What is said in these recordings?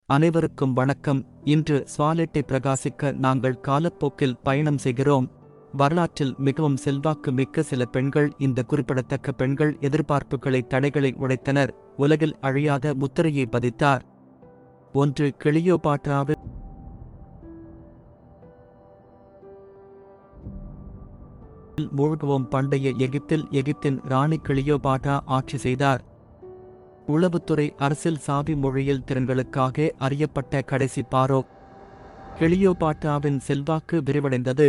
அனைவருக்கும் வணக்கம். இன்று ஸ்வாலெட்டை பிரகாசிக்க நாங்கள் காலப்போக்கில் பயணம் செய்கிறோம். வரலாற்றில் மிகவும் செல்வாக்கு மிக்க சில பெண்கள், இந்த குறிப்பிடத்தக்க பெண்கள் எதிர்பார்ப்புகளை தடைகளை உடைத்தனர். உலகில் அழியாத முத்திரையை பதித்தார். 1. கிளியோபாட்ராவில் மூழ்குவோம். பண்டைய எகிப்தில் எகிப்தின் ராணி கிளியோபாட்ரா ஆட்சி செய்தார். உளவுத்துறை அரசியல் சாவி மொழியில் திறன்களுக்காக அறியப்பட்ட கடைசி பாரோ. கிளியோபாட்ராவின் செல்வாக்கு விரிவடைந்தது.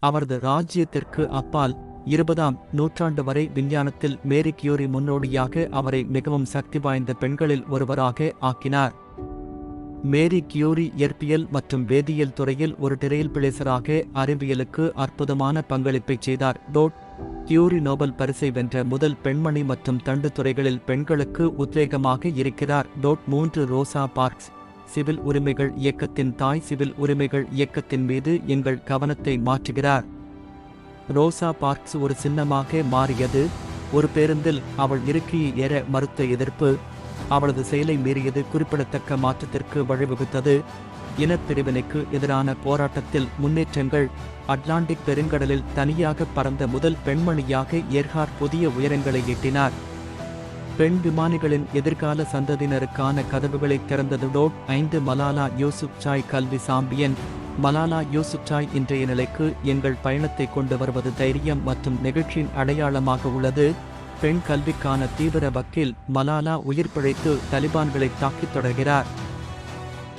அவரது ராஜ்யத்திற்கு அப்பால் 20ஆம் நூற்றாண்டு வரை விஞ்ஞானத்தில் மேரி கியூரி முன்னோடியாக அவரை மிகவும் சக்தி வாய்ந்த பெண்களில் ஒருவராக ஆக்கினார். மேரி கியூரி இயற்பியல் மற்றும் வேதியியல் துறையில் ஒரு ட்ரெயில் பிளேசராக அறிவியலுக்கு அற்புதமான பங்களிப்பை செய்தார். கியூரி நோபல் பரிசை வென்ற முதல் பெண்மணி மற்றும் தண்டு துறைகளில் பெண்களுக்கு உத்வேகமாக இருக்கிறார். 3. ரோசா பார்க்ஸ், சிவில் உரிமைகள் இயக்கத்தின் தாய். சிவில் உரிமைகள் இயக்கத்தின் மீது எங்கள் கவனத்தை மாற்றுகிறார். ரோசா பார்க்ஸ் ஒரு சின்னமாக மாறியது. ஒரு பேருந்தில் அவள் இருக்கையை ஏற மறுத்த எதிர்ப்பு அவளது செயலை மீறியது குறிப்பிடத்தக்க மாற்றத்திற்கு வழிவகுத்தது. இனப்பிரிவினைக்கு எதிரான போராட்டத்தில் முன்னேற்றங்கள். அட்லாண்டிக் பெருங்கடலில் தனியாக பறந்த முதல் பெண்மணியாக எர்ஹார்ட் புதிய உயரங்களை எட்டினார். பெண் விமானிகளின் எதிர்கால சந்ததியினருக்கான கதவுகளை திறந்தது. 5. மலாலா யூசுப்சாய், கல்வி சாம்பியன். மலாலா யூசுப்சாய் இன்றைய நிலைக்கு எங்கள் பயணத்தை கொண்டு வருவது தைரியம் மற்றும் நெகிழ்ச்சியின் அடையாளமாக உள்ளது. பெண் கல்விக்கான தீவிர வக்கீல் மலாலா உயிர் பிழைத்து தலிபான்களை தாக்கித் தொடர்கிறார்.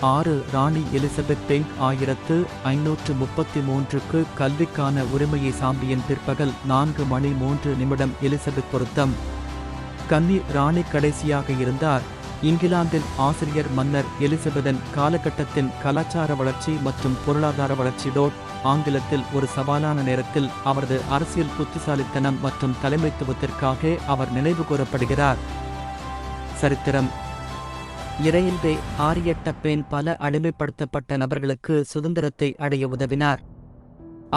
6. ராணி எலிசபெத் பெங், 1533க்கு கல்விக்கான உரிமையை சாம்பியன். பிற்பகல் 4:03 எலிசபெத் பொருத்தம். கன்னி ராணி கடைசியாக இருந்தார். இங்கிலாந்தில் ஆசிரியர் மன்னர் எலிசபெதன் காலகட்டத்தின் கலாச்சார வளர்ச்சி மற்றும் பொருளாதார வளர்ச்சி. ஆங்கிலத்தில் ஒரு சவாலான நேரத்தில் அவரது அரசியல் புத்திசாலித்தனம் மற்றும் தலைமைத்துவத்திற்காக அவர் நினைவுகூரப்படுகிறார். சரித்திரம். இரயில்வே ஆரியட்ட பெண் பல அடிமைப்படுத்தப்பட்ட நபர்களுக்கு சுதந்திரத்தை அடைய உதவினார்.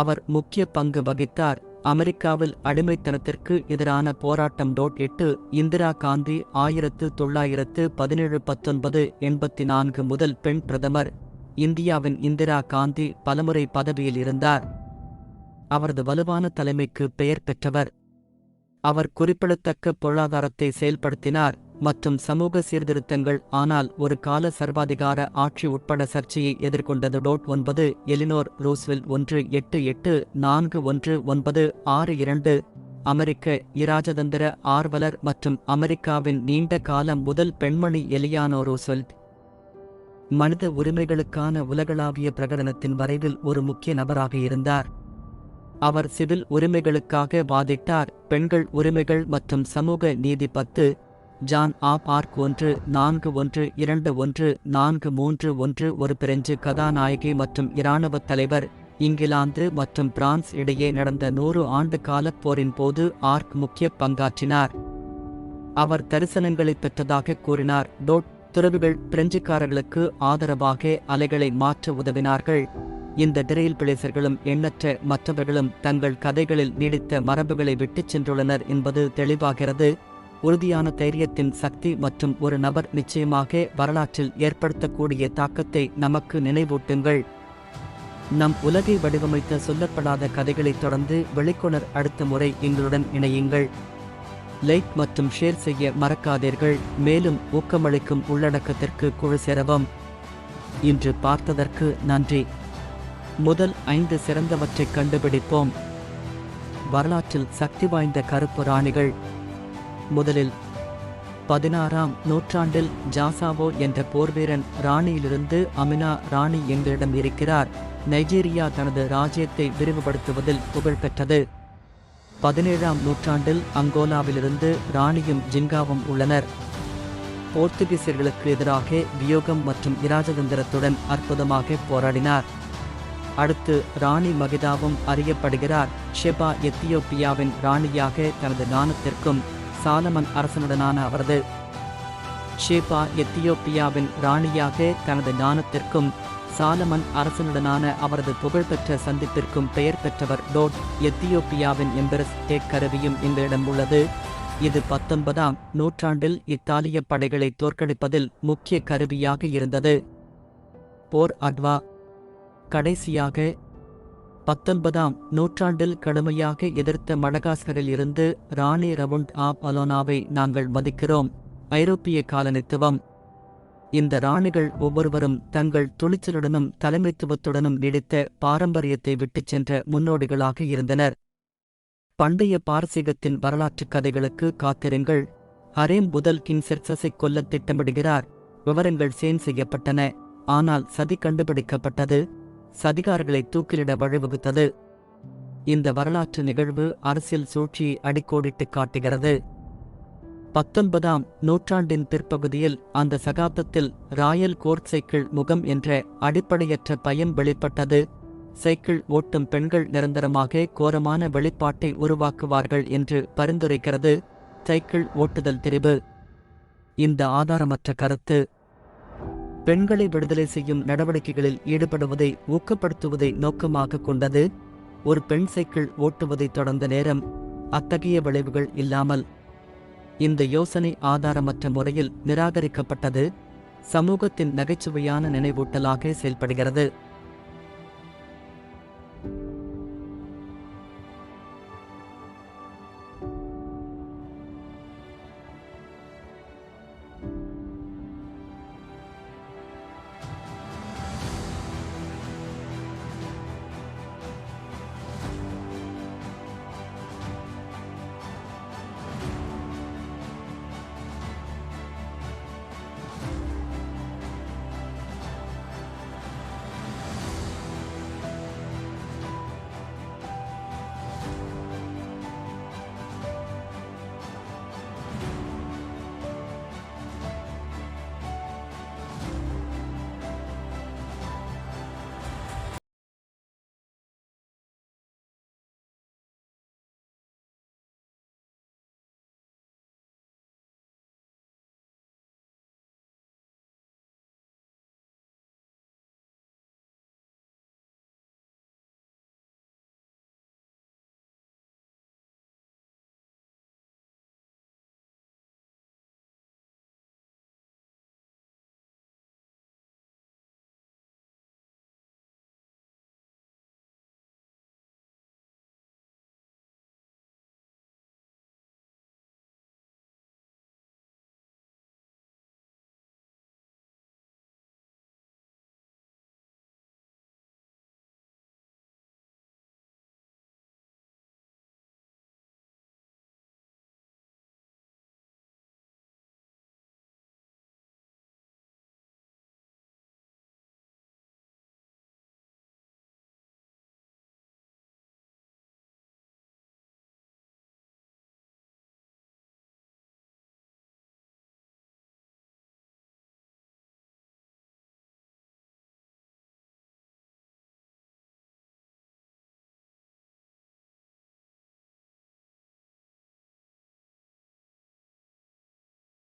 அவர் முக்கிய பங்கு வகித்தார். அமெரிக்காவில் அடிமைத்தனத்திற்கு எதிரான போராட்டம். 8. இந்திரா காந்தி, 1917-1984 முதல் பெண் பிரதமர். இந்தியாவின் இந்திரா காந்தி பலமுறை பதவியில் இருந்தார். அவரது வலுவான தலைமைக்கு பெயர் பெற்றவர். அவர் குறிப்பிடத்தக்க பொருளாதாரத்தை செயல்படுத்தினார் மற்றும் சமூக சீர்திருத்தங்கள், ஆனால் ஒரு கால சர்வாதிகார ஆட்சி உட்பட சர்ச்சையை எதிர்கொண்டது. 9. எலினோர் ரூஸ்வெல்ட், 1841-4162 அமெரிக்க இராஜதந்திர ஆர்வலர் மற்றும் அமெரிக்காவின் நீண்ட காலம் முதல் பெண்மணி. எலியானோ ரூஸ்வெல்ட் மனித உரிமைகளுக்கான உலகளாவிய பிரகடனத்தின் வரைவில் ஒரு முக்கிய நபராக இருந்தார். அவர் சிவில் உரிமைகளுக்காக வாதிட்டார். பெண்கள் உரிமைகள் மற்றும் சமூக நீதி. 10. ஜான் ஆப் ஆர்க், 1421-431 ஒரு பிரெஞ்சு கதாநாயகி மற்றும் இராணுவத் தலைவர். இங்கிலாந்து மற்றும் பிரான்ஸ் இடையே நடந்த 100 ஆண்டு கால போரின் போது ஆர்க் முக்கிய பங்காற்றினார். அவர் தரிசனங்களை பெற்றதாக கூறினார். துறவிகள் பிரெஞ்சுக்காரர்களுக்கு ஆதரவாக அலைகளை மாற்ற உதவினார்கள். இந்த ட்ரெயில் பிளேசர்களும் எண்ணற்ற மற்றவர்களும் தங்கள் கதைகளில் நீடித்த மரபுகளை விட்டுச் சென்றுள்ளனர் என்பது தெளிவாகிறது. உறுதியான தைரியத்தின் சக்தி மற்றும் ஒரு நபர் நிச்சயமாக வரலாற்றில் ஏற்படுத்தக்கூடிய தாக்கத்தை நமக்கு நினைவூட்டுங்கள். நம் உலகை வடிவமைத்த சொல்லப்படாத கதைகளைத் தொடர்ந்து வெளிக்கொணர். அடுத்த முறை எங்களுடன் இணையுங்கள். லைக் மற்றும் ஷேர் செய்ய மறக்காதீர்கள். மேலும் ஊக்கமளிக்கும் உள்ளடக்கத்திற்கு குழு சேரவும். இன்று பார்த்ததற்கு நன்றி. முதல் 5 சிறந்தவற்றைக் கண்டுபிடிப்போம். வரலாற்றில் சக்தி வாய்ந்த கருப்பு ராணிகள். முதலில் 16ஆம் நூற்றாண்டில் ஜாசாவோ என்ற போர்வீரன் ராணியிலிருந்து அமினா ராணி எங்களிடம் இருக்கிறார். நைஜீரியா தனது ராஜ்யத்தை விரிவுபடுத்துவதில் புகழ்பெற்றது. 17ஆம் நூற்றாண்டில் அங்கோலாவிலிருந்து ராணியும் ஜிங்காவும் உள்ளனர். போர்த்துகீசியர்களுக்கு எதிராக வியோகம் மற்றும் இராஜதந்திரத்துடன் அற்புதமாக போராடினார். அடுத்து ராணி மகிதாவும் அறியப்படுகிறார். ஷெபா எத்தியோப்பியாவின் ராணியாக தனது ஞானத்திற்கும் சாலமன் அரசனுடனான அவரது ஷேபா எத்தியோப்பியாவின் ராணியாக தனது ஞானத்திற்கும் சாலமன் அரசனுடனான அவரது புகழ்பெற்ற சந்திப்பிற்கும் பெயர் பெற்றவர். எத்தியோப்பியாவின் எம்பரஸ் டேக் கருவியும் எங்களிடம் உள்ளது. இது 19ஆம் நூற்றாண்டில் இத்தாலிய படைகளை தோற்கடிப்பதில் முக்கிய கருவியாக இருந்தது. போர் அட்வா. கடைசியாக 19ஆம் நூற்றாண்டில் கடுமையாக எதிர்த்த மடகாஸ்கரில் இருந்து ராணி ரவுண்ட் ஆப் அலோனாவை நாங்கள் மதிக்கிறோம். ஐரோப்பிய காலனித்துவம். இந்த ராணிகள் ஒவ்வொருவரும் தங்கள் துணிச்சலுடனும் தலைமைத்துவத்துடனும் நீடித்த பாரம்பரியத்தை விட்டுச் சென்ற முன்னோடிகளாக இருந்தனர். பண்டைய பாரசீகத்தின் வரலாற்றுக் கதைகளுக்கு காத்திருங்கள். ஹரேம் முதல் கிங் செர்க்சஸை கொல்லத் திட்டமிடுகிறார். விவரங்கள் சேன் செய்யப்பட்டன. ஆனால் சதி கண்டுபிடிக்கப்பட்டது. சதிகாரர்களை தூக்கிலிட வழிவகுத்தது. இந்த வரலாற்று நிகழ்வு அரசியல் சூழ்ச்சியை அடிக்கோடிட்டுக் காட்டுகிறது. 19ஆம் நூற்றாண்டின் பிற்பகுதியில் அந்த சகாப்தத்தில் ராயல் கோர்ட் சைக்கிள் முகம் என்ற அடிப்படையற்ற பயம் வெளிப்பட்டது. சைக்கிள் ஓட்டும் பெண்கள் நிரந்தரமாக கோரமான வெளிப்பாட்டை உருவாக்குவார்கள் என்று பரிந்துரைக்கிறது. சைக்கிள் ஓட்டுதல் திரிபு. இந்த ஆதாரமற்ற கருத்து பெண்களை விடுதலை செய்யும் நடவடிக்கைகளில் ஈடுபடுவதை ஊக்கப்படுத்துவதை நோக்கமாக கொண்டது. ஒரு பெண் சைக்கிள் ஓட்டுவதை தொடர்ந்த நேரம் அத்தகைய விளைவுகள் இல்லாமல். இந்த யோசனை ஆதாரமற்ற முறையில் நிராகரிக்கப்பட்டது. சமூகத்தின் நகைச்சுவையான நினைவூட்டலாக செயல்படுகிறது.